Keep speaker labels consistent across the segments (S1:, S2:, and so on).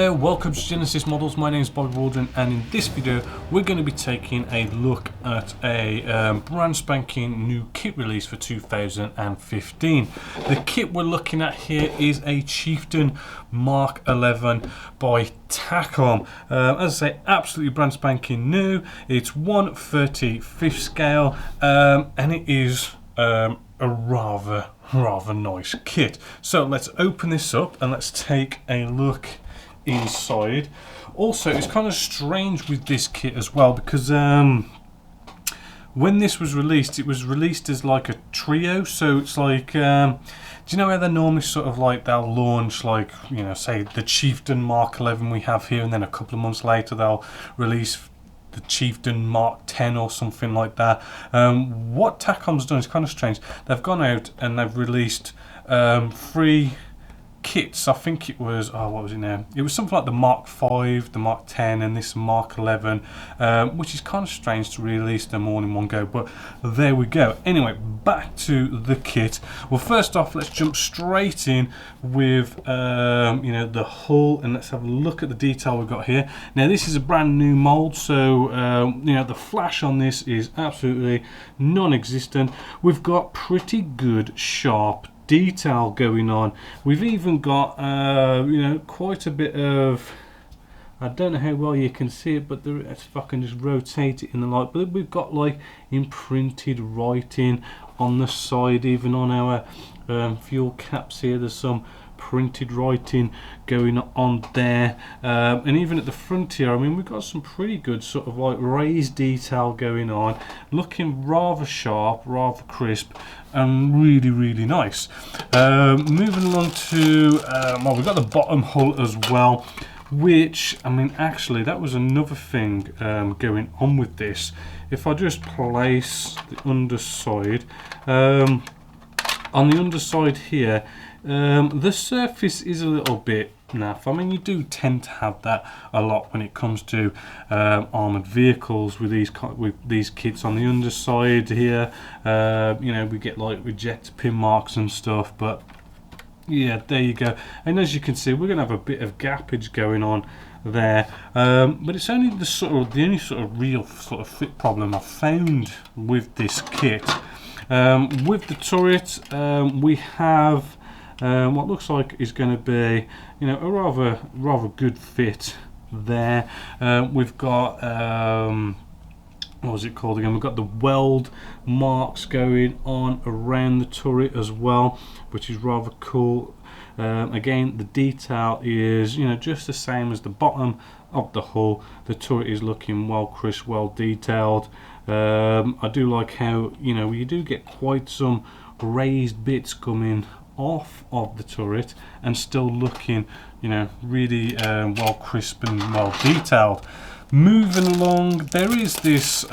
S1: there, welcome to Genesis Models. My name is Bobby Waldron, and in this video we're going to be taking a look at a brand spanking new kit release for 2015. The kit we're looking at here is a Chieftain Mk.11 by Takom. As I say, absolutely brand spanking new. It's 1/35 scale, and it is a rather nice kit. So let's open this up and let's take a look inside. Also, it's kind of strange with this kit as well, because when this was released, it was released as like a trio. So it's like, do you know how they normally sort of like they'll launch, like, you know, say the Chieftain Mk.11 we have here, and then a couple of months later they'll release the Chieftain Mk.10 or something like that. What Takom's done is kind of strange. They've gone out and they've released 3 kits. I think it was, oh, what was it now? It was something like the Mk.5, the Mk.10 and this Mk.11, which is kind of strange to release them all in one go, but there we go. Anyway, back to the kit. Well, first off, let's jump straight in with you know, the hull, and let's have a look at the detail we've got here. Now, this is a brand new mold, so you know, the flash on this is absolutely non-existent. We've got pretty good sharp detail going on. We've even got you know, quite a bit of, I don't know how well you can see it, but if I can just rotate it in the light, but we've got like imprinted writing on the side, even on our fuel caps here. There's some printed writing going on there, and even at the front here, I mean, we've got some pretty good sort of like raised detail going on, looking rather sharp, rather crisp, and really nice. Moving along to well, we've got the bottom hull as well, which, I mean, actually that was another thing going on with this. If I just place the underside, on the underside here, the surface is a little bit naff. I mean, you do tend to have that a lot when it comes to armoured vehicles with these kits on the underside here. You know, we get like rejector pin marks and stuff, but yeah, there you go. And as you can see, we're going to have a bit of gappage going on there, but it's only the only sort of real sort of fit problem I've found with this kit. With the turret, we have what looks like is going to be, you know, a rather good fit there. We've got what was it called again? We've got the weld marks going on around the turret as well, which is rather cool. Again, the detail is, you know, just the same as the bottom of the hull. The turret is looking well crisp, well detailed. I do like how, you know, you do get quite some raised bits coming off of the turret and still looking, you know, really well crisp and well detailed. Moving along, there is this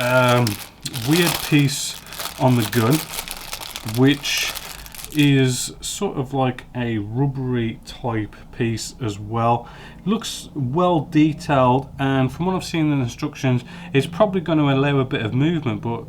S1: weird piece on the gun, which is sort of like a rubbery type piece as well. It looks well detailed, and from what I've seen in the instructions, it's probably going to allow a bit of movement, but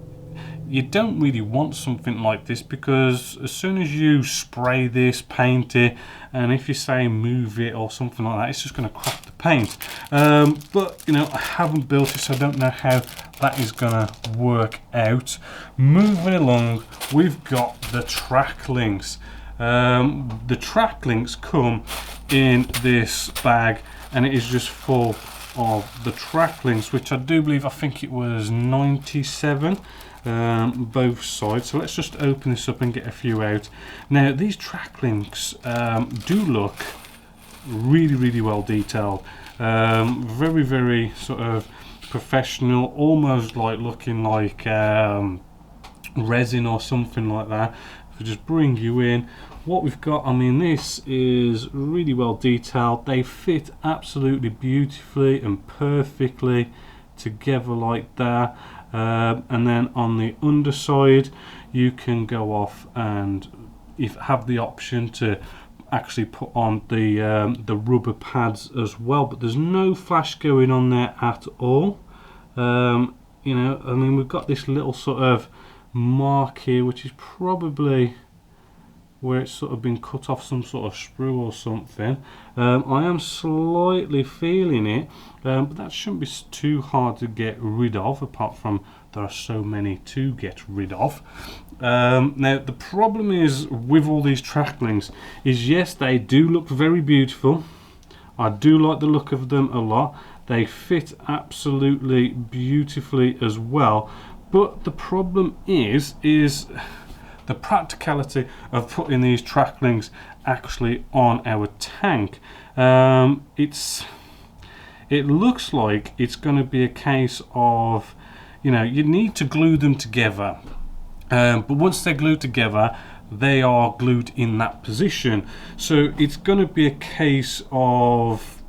S1: you don't really want something like this, because as soon as you spray this, paint it, and if you say move it or something like that, it's just going to crack the paint. But you know, I haven't built it, so I don't know how that is going to work out. Moving along, we've got the track links. The track links come in this bag, and it is just full of the track links, which I do believe, I think it was 97 both sides. So let's just open this up and get a few out. Now, these track links do look really well detailed, very sort of professional, almost like looking like resin or something like that. If we just bring you in, what we've got, I mean, this is really well detailed. They fit absolutely beautifully and perfectly together like that. And then on the underside, you can go off and have the option to actually put on the rubber pads as well, but there's no flash going on there at all. You know, I mean, we've got this little sort of mark here, which is probably where it's sort of been cut off some sort of sprue or something. I am slightly feeling it, but that shouldn't be too hard to get rid of, apart from there are so many to get rid of. Now the problem is with all these tracklings is, yes, they do look very beautiful. I do like the look of them a lot. They fit absolutely beautifully as well, but the problem is the practicality of putting these tracklings actually on our tank. It looks like it's going to be a case of, you know, you need to glue them together, but once they're glued together, they are glued in that position. So it's going to be a case of,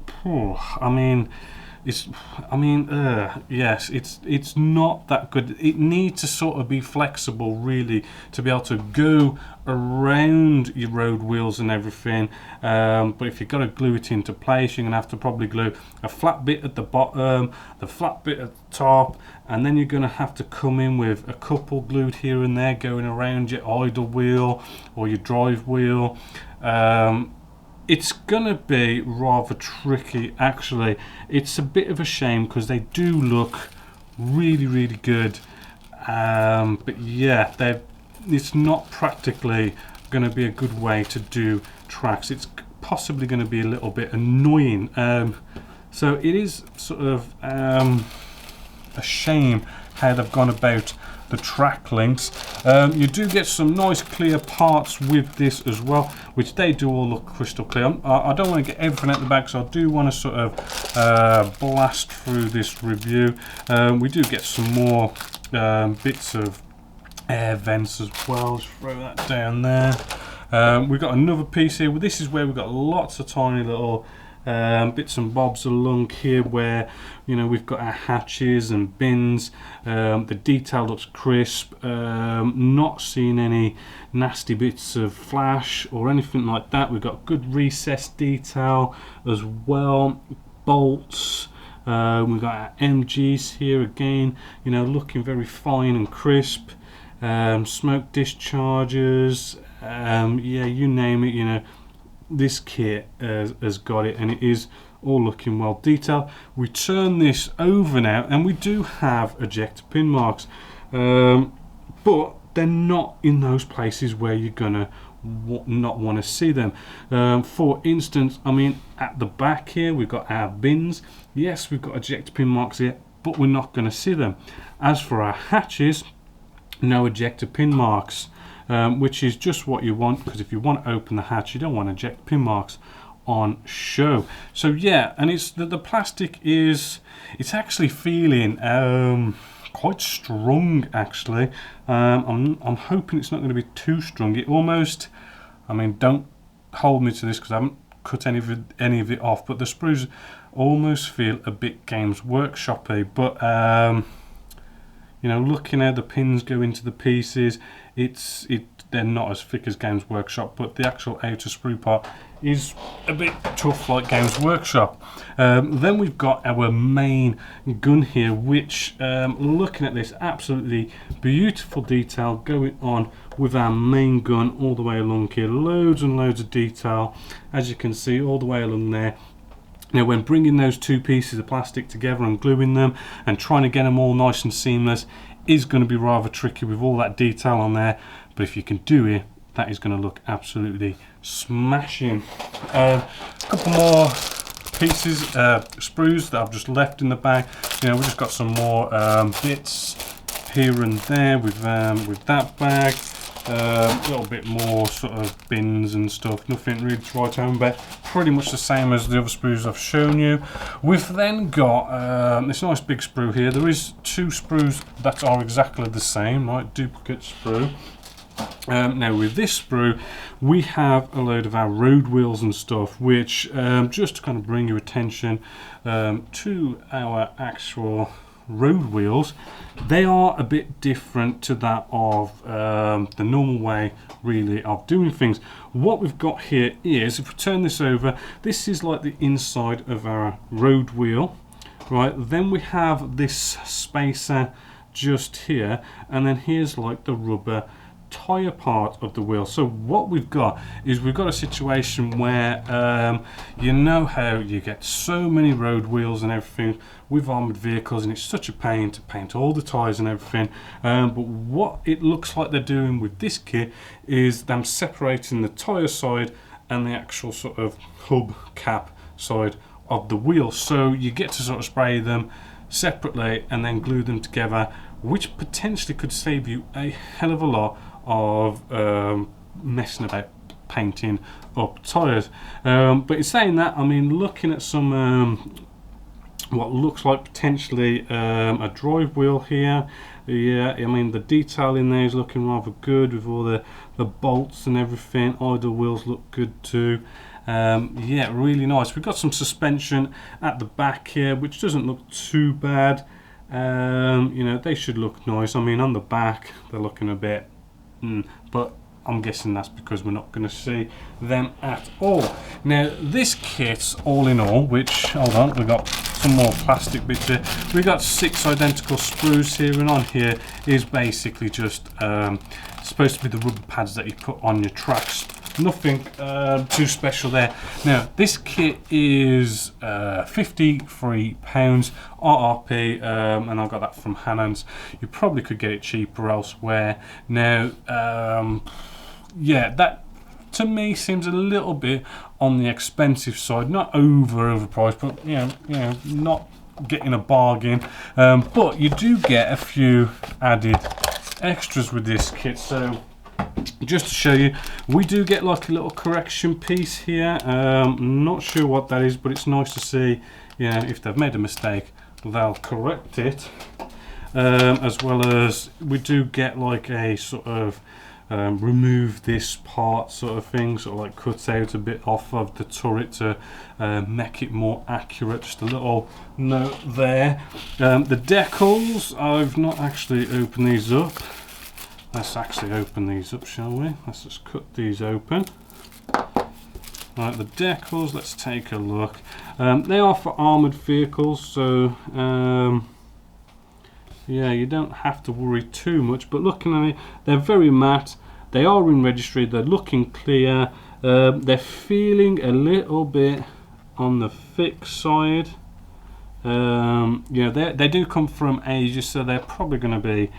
S1: yes, it's not that good. It needs to sort of be flexible, really, to be able to go around your road wheels and everything. But if you've got to glue it into place, you're going to have to probably glue a flat bit at the bottom, the flat bit at the top, and then you're going to have to come in with a couple glued here and there going around your idle wheel or your drive wheel. It's gonna be rather tricky, actually. It's a bit of a shame because they do look really good, but yeah, it's not practically gonna be a good way to do tracks. It's possibly going to be a little bit annoying, so it is sort of a shame how they've gone about the track links. You do get some nice clear parts with this as well, which they do all look crystal clear. I don't want to get everything out the back, so I do want to sort of blast through this review. We do get some more bits of air vents as well. Just throw that down there. We've got another piece here. Well, this is where we've got lots of tiny little bits and bobs along here, where, you know, we've got our hatches and bins. The detail looks crisp. Not seeing any nasty bits of flash or anything like that. We've got good recessed detail as well. Bolts. We've got our MGs here again, you know, looking very fine and crisp. Smoke discharges. Yeah, you name it, you know, this kit has got it, and it is all looking well detailed. We turn this over now, and we do have ejector pin marks, but they're not in those places where you're gonna not want to see them. For instance, I mean, at the back here we've got our bins. Yes, we've got ejector pin marks here, but we're not going to see them. As for our hatches, no ejector pin marks, which is just what you want, because if you want to open the hatch, you don't want ejector pin marks on show. So yeah, and it's the plastic is, it's actually feeling quite strong, actually. I'm hoping it's not going to be too strong. It almost, I mean, don't hold me to this because I haven't cut any of it off, but the sprues almost feel a bit Games Workshop-y, but you know, looking how the pins go into the pieces, they're not as thick as Games Workshop, but the actual outer sprue part is a bit tough like Games Workshop. Then we've got our main gun here, which, looking at this, absolutely beautiful detail going on with our main gun all the way along here. Loads and loads of detail, as you can see, all the way along there. Now, when bringing those two pieces of plastic together and gluing them and trying to get them all nice and seamless is going to be rather tricky with all that detail on there, but if you can do it, that is going to look absolutely smashing. A couple more pieces, sprues that I've just left in the bag. You know, we've just got some more bits here and there with that bag. A little bit more sort of bins and stuff, nothing really to write home about, pretty much the same as the other sprues I've shown you. We've then got this nice big sprue here. There is two sprues that are exactly the same, right, duplicate sprue. Now with this sprue we have a load of our road wheels and stuff, which just to kind of bring your attention to our actual road wheels, they are a bit different to that of the normal way really of doing things. What we've got here is, if we turn this over, this is like the inside of our road wheel, right? Then we have this spacer just here, and then here's like the rubber tyre part of the wheel. So what we've got is we've got a situation where you know how you get so many road wheels and everything with armoured vehicles, and it's such a pain to paint all the tyres and everything, but what it looks like they're doing with this kit is them separating the tyre side and the actual sort of hub cap side of the wheel, so you get to sort of spray them separately and then glue them together, which potentially could save you a hell of a lot of messing about painting up tyres. But in saying that, I mean, looking at some what looks like potentially a drive wheel here, yeah, I mean the detail in there is looking rather good with all the bolts and everything. Idle wheels look good too. Yeah, really nice. We've got some suspension at the back here, which doesn't look too bad. You know, they should look nice. I mean, on the back they're looking a bit but I'm guessing that's because we're not going to see them at all. Now this kit, all in all, which, hold on, we've got some more plastic bits here. We've got 6 identical sprues here, and on here is basically just supposed to be the rubber pads that you put on your tracks. Nothing too special there. Now this kit is £53 RRP, and I got that from Hannon's. You probably could get it cheaper elsewhere. Now yeah, that to me seems a little bit on the expensive side, not overpriced, but you know, not getting a bargain. But you do get a few added extras with this kit. So just to show you, we do get like a little correction piece here. Not sure what that is, but it's nice to see, you know, if they've made a mistake, they'll correct it. As well as we do get like a sort of remove this part sort of thing, sort of like cut out a bit off of the turret to make it more accurate. Just a little note there. The decals, I've not actually opened these up. Let's actually open these up, shall we? Let's just cut these open. Right, the decals, let's take a look. They are for armoured vehicles, so yeah, you don't have to worry too much, but looking at it, they're very matte, they are in registry, they're looking clear, they're feeling a little bit on the thick side. Yeah, they do come from Asia, so they're probably going to be,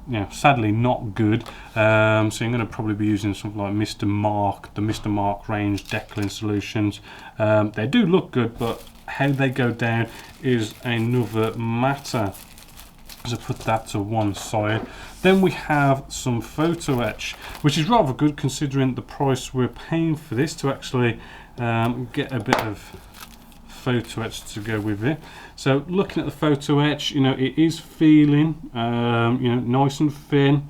S1: you know, sadly not good. So I'm going to probably be using something like Mr. Mark, the Mr. Mark range Decals solutions. They do look good, but how they go down is another matter. So put that to one side. Then we have some photo etch, which is rather good considering the price we're paying for this, to actually get a bit of photo etch to go with it. So looking at the photo etch, you know, it is feeling you know, nice and thin.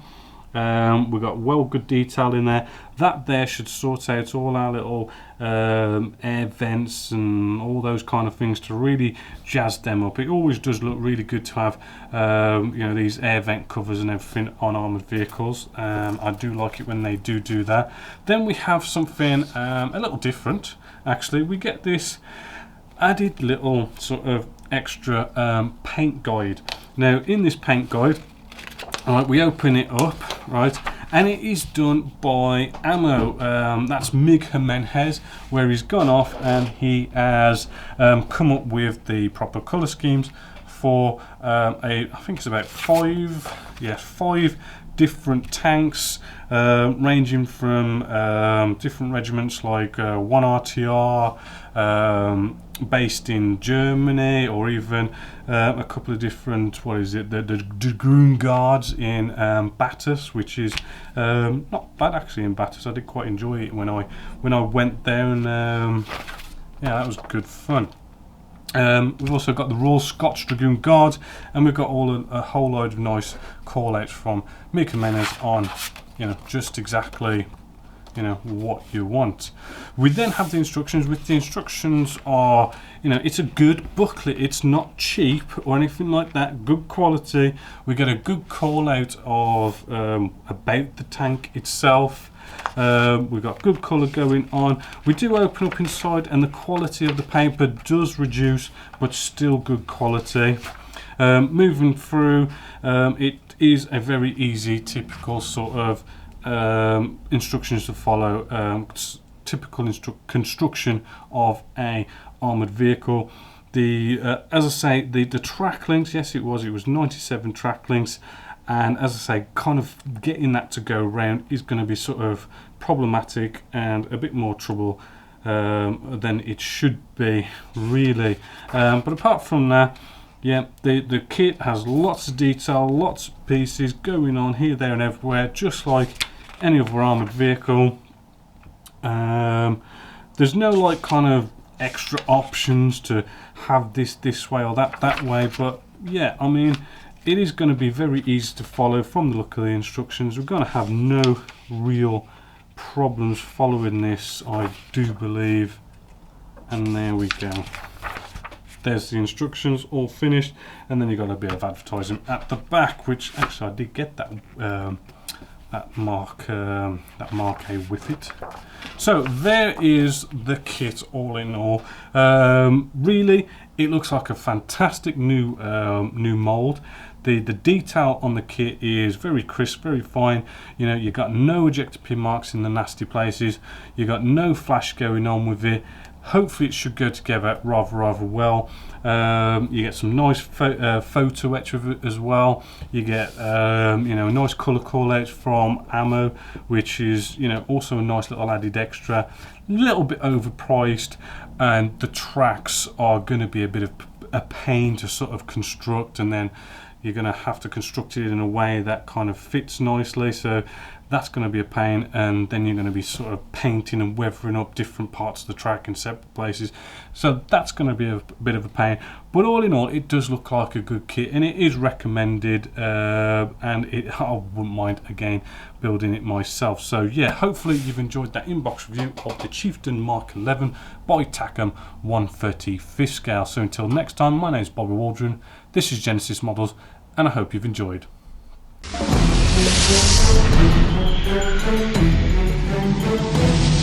S1: We've got well good detail in there. That there should sort out all our little air vents and all those kind of things to really jazz them up. It always does look really good to have you know, these air vent covers and everything on armoured vehicles. I do like it when they do that. Then we have something a little different actually. We get this added little sort of extra paint guide. Now in this paint guide, alright, we open it up, right, and it is done by Ammo. That's Mk.11, where he's gone off and he has come up with the proper colour schemes for I think it's about 5 different tanks, ranging from different regiments like 1RTR, based in Germany, or even a couple of different, what is it, the Dragoon Guards in Battus, which is not bad actually in Battus. I did quite enjoy it when I went there, and yeah, that was good fun. We've also got the Royal Scots Dragoon Guards, and we've got a whole load of nice call outs from Mk.11 on, you know, just exactly, you know, what you want. We then have the instructions, which the instructions are, you know, it's a good booklet, it's not cheap or anything like that, good quality. We get a good call out of about the tank itself. We've got good colour going on. We do open up inside and the quality of the paper does reduce, but still good quality. Moving through, it is a very easy typical sort of instructions to follow. Typical construction of a armoured vehicle. As I say, the track links, yes, it was 97 track links, and as I say, kind of getting that to go round is going to be sort of problematic and a bit more trouble than it should be, really. But apart from that, yeah, the kit has lots of detail, lots of pieces going on here, there and everywhere, just like any other armoured vehicle. There's no like kind of extra options to have this way or that way, but yeah, I mean, it is going to be very easy to follow from the look of the instructions. We're going to have no real problems following this, I do believe. And there we go. There's the instructions all finished, and then you've got a bit of advertising at the back, which actually I did get that Mark A with it. So there is the kit all in all. Really, it looks like a fantastic new mold. The detail on the kit is very crisp, very fine. You know, you got no ejector pin marks in the nasty places. You got no flash going on with it. Hopefully it should go together rather well. You get some nice photo etch of it as well. You get you know, a nice colour call out from ammo, which is, you know, also a nice little added extra. A little bit overpriced, and the tracks are going to be a bit of a pain to sort of construct, and then you're going to have to construct it in a way that kind of fits nicely, so that's going to be a pain, and then you're going to be sort of painting and weathering up different parts of the track in separate places, so that's going to be a bit of a pain. But all in all, it does look like a good kit, and it is recommended, and I wouldn't mind again building it myself. So yeah, hopefully you've enjoyed that inbox review of the Chieftain Mk.11 by Takom 1/30 5th scale. So until next time, my name is Bobby Waldron, this is Genesis Models, and I hope you've enjoyed.
S2: Thank you.